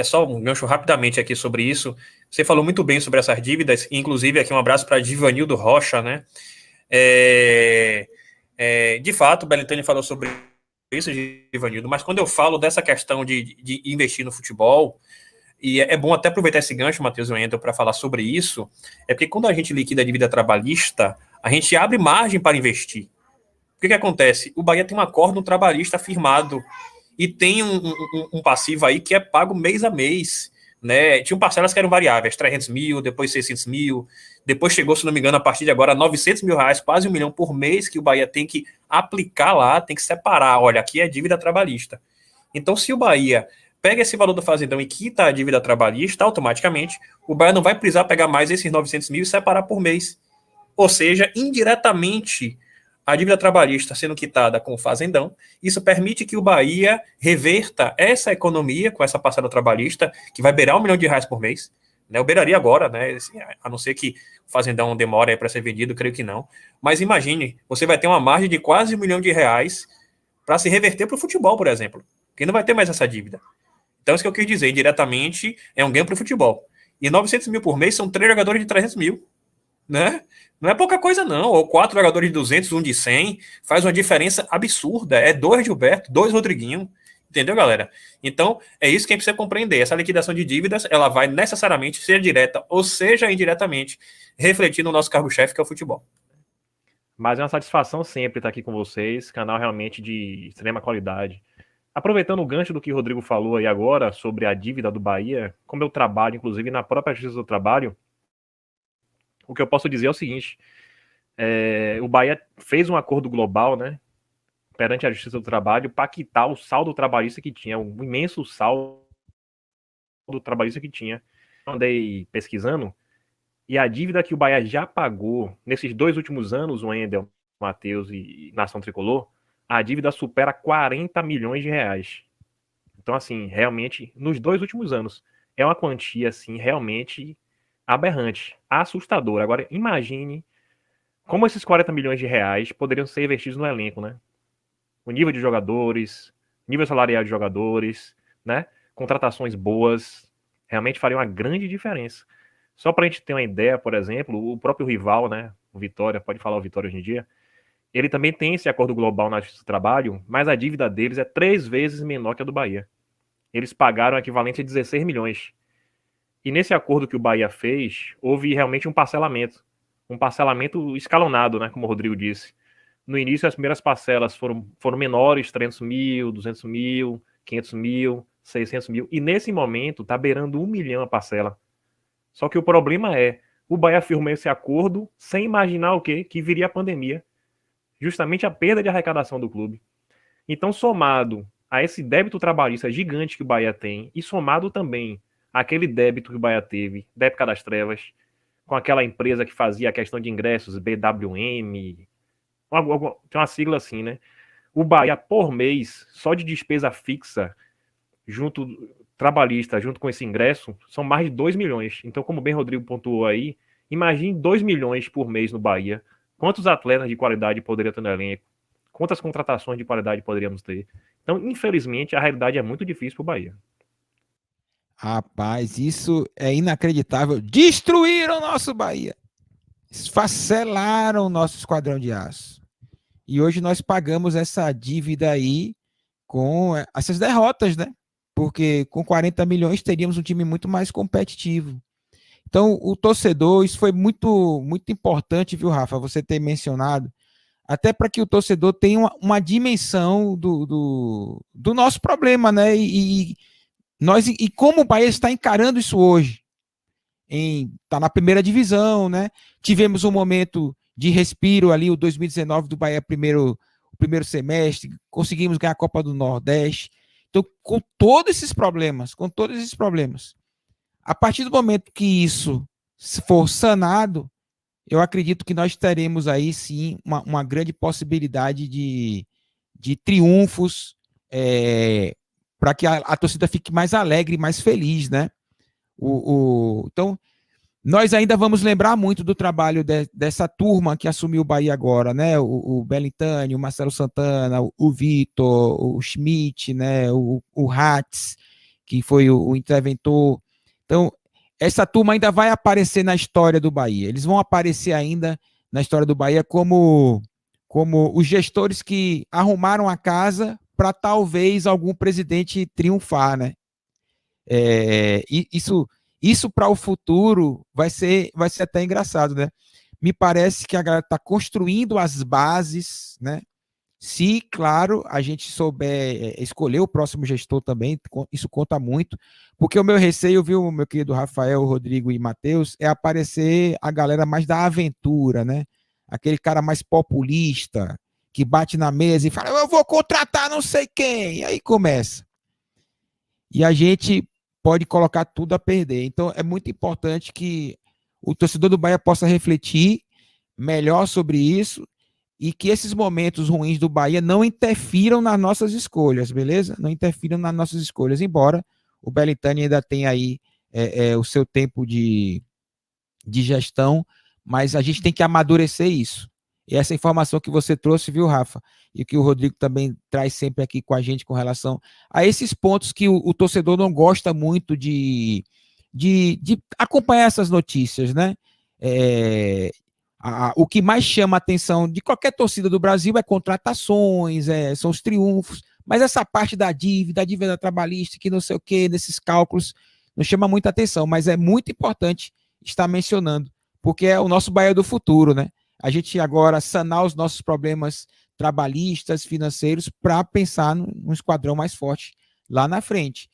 só um gancho rapidamente aqui sobre isso. Você falou muito bem sobre essas dívidas, inclusive aqui um abraço para Divanildo Rocha, né? De fato, o Belintani falou sobre isso, Divanildo, mas quando eu falo dessa questão de investir no futebol, e é bom até aproveitar esse gancho, Matheus e Wendel, para falar sobre isso, é porque quando a gente liquida a dívida trabalhista, a gente abre margem para investir. O que, que acontece? O Bahia tem um acordo trabalhista firmado e tem um passivo aí que é pago mês a mês. Né? Tinham parcelas que eram variáveis, 300 mil, depois 600 mil, depois chegou, se não me engano, a partir de agora, 900 mil reais, quase 1 milhão por mês que o Bahia tem que aplicar lá, tem que separar. Olha, aqui é dívida trabalhista. Então, se o Bahia pega esse valor do fazendão e quita a dívida trabalhista, automaticamente o Bahia não vai precisar pegar mais esses 900 mil e separar por mês. Ou seja, indiretamente, a dívida trabalhista sendo quitada com o fazendão, isso permite que o Bahia reverta essa economia com essa parcela trabalhista, que vai beirar R$ 1 milhão por mês, né? Eu beiraria agora, né? Assim, a não ser que o fazendão demore para ser vendido, creio que não. Mas imagine, você vai ter uma margem de quase R$ 1 milhão para se reverter para o futebol, por exemplo, que não vai ter mais essa dívida. Então, isso que eu quis dizer, indiretamente, é um ganho para o futebol. E 900 mil por mês são 3 jogadores de 300 mil, né? Não é pouca coisa, não. Ou 4 jogadores de 200, um de 100, faz uma diferença absurda. É 2 Gilberto, 2 Rodriguinho. Entendeu, galera? Então, é isso que a gente precisa compreender. Essa liquidação de dívidas, ela vai necessariamente ser direta, ou seja, indiretamente, refletir no nosso cargo-chefe, que é o futebol. Mas é uma satisfação sempre estar aqui com vocês, canal realmente de extrema qualidade. Aproveitando o gancho do que o Rodrigo falou aí agora sobre a dívida do Bahia, como eu trabalho, inclusive, na própria Justiça do Trabalho, o que eu posso dizer é o seguinte, o Bahia fez um acordo global, né, perante a Justiça do Trabalho, para quitar o saldo trabalhista que tinha, um imenso saldo trabalhista que tinha. Andei pesquisando, e a dívida que o Bahia já pagou nesses 2 últimos anos, o Wendel, Matheus e Nação Tricolor, a dívida supera 40 milhões de reais. Então, assim, realmente, nos 2 últimos anos, é uma quantia, assim, realmente aberrante, assustadora. Agora, imagine como esses 40 milhões de reais poderiam ser investidos no elenco, né? O nível de jogadores, nível salarial de jogadores, né? Contratações boas, realmente faria uma grande diferença. Só para a gente ter uma ideia, por exemplo, o próprio rival, né? O Vitória, pode falar o Vitória hoje em dia, ele também tem esse acordo global na Justiça do Trabalho, mas a dívida deles é 3 vezes menor que a do Bahia. Eles pagaram o equivalente a 16 milhões. E nesse acordo que o Bahia fez, houve realmente um parcelamento escalonado, né, como o Rodrigo disse. No início, as primeiras parcelas foram menores, 300 mil, 200 mil, 500 mil, 600 mil, e nesse momento está beirando 1 milhão a parcela. Só que o problema o Bahia firmou esse acordo sem imaginar o quê? Que viria a pandemia, justamente a perda de arrecadação do clube. Então, somado a esse débito trabalhista gigante que o Bahia tem, e somado também àquele débito que o Bahia teve da época das trevas, com aquela empresa que fazia a questão de ingressos, BWM, tem uma sigla assim, né? O Bahia, por mês, só de despesa fixa, trabalhista, junto com esse ingresso, são mais de 2 milhões. Então, como bem Rodrigo pontuou aí, imagine 2 milhões por mês no Bahia. Quantos atletas de qualidade poderia ter no elenco? Quantas contratações de qualidade poderíamos ter? Então, infelizmente, a realidade é muito difícil para o Bahia. Rapaz, isso é inacreditável. Destruíram o nosso Bahia. Esfacelaram o nosso esquadrão de aço. E hoje nós pagamos essa dívida aí com essas derrotas, né? Porque com 40 milhões teríamos um time muito mais competitivo. Então, o torcedor, isso foi muito, muito importante, viu, Rafa, você ter mencionado, até para que o torcedor tenha uma dimensão do nosso problema, né? E como o Bahia está encarando isso hoje. Está na primeira divisão, né? Tivemos um momento de respiro ali, o 2019 do Bahia, o primeiro semestre, conseguimos ganhar a Copa do Nordeste. Então, com todos esses problemas, a partir do momento que isso for sanado, eu acredito que nós teremos aí sim uma grande possibilidade de triunfos, para que a torcida fique mais alegre, mais feliz, né? Então, nós ainda vamos lembrar muito do trabalho dessa turma que assumiu o Bahia agora, né? O Belintani, o Marcelo Santana, o Vitor, o Schmidt, né? O Hatz, que foi o interventor. Então, essa turma ainda vai aparecer na história do Bahia. Eles vão aparecer ainda na história do Bahia como os gestores que arrumaram a casa para talvez algum presidente triunfar, né? Isso para o futuro vai ser até engraçado, né? Me parece que a galera está construindo as bases, né? Se, claro, a gente souber escolher o próximo gestor também, isso conta muito, porque o meu receio, viu, meu querido Rafael, Rodrigo e Matheus, é aparecer a galera mais da aventura, né? Aquele cara mais populista, que bate na mesa e fala, eu vou contratar não sei quem, e aí começa. E a gente pode colocar tudo a perder. Então, é muito importante que o torcedor do Bahia possa refletir melhor sobre isso e que esses momentos ruins do Bahia não interfiram nas nossas escolhas, beleza? Não interfiram nas nossas escolhas, embora o Belintani ainda tenha aí o seu tempo de gestão, mas a gente tem que amadurecer isso. E essa informação que você trouxe, viu, Rafa? E que o Rodrigo também traz sempre aqui com a gente com relação a esses pontos que o torcedor não gosta muito de acompanhar essas notícias, né? O que mais chama a atenção de qualquer torcida do Brasil é contratações, são os triunfos, mas essa parte da dívida trabalhista, que não sei o quê, nesses cálculos, não chama muita atenção, mas é muito importante estar mencionando, porque é o nosso Bahia do futuro, né? A gente agora sanar os nossos problemas trabalhistas, financeiros, para pensar num esquadrão mais forte lá na frente.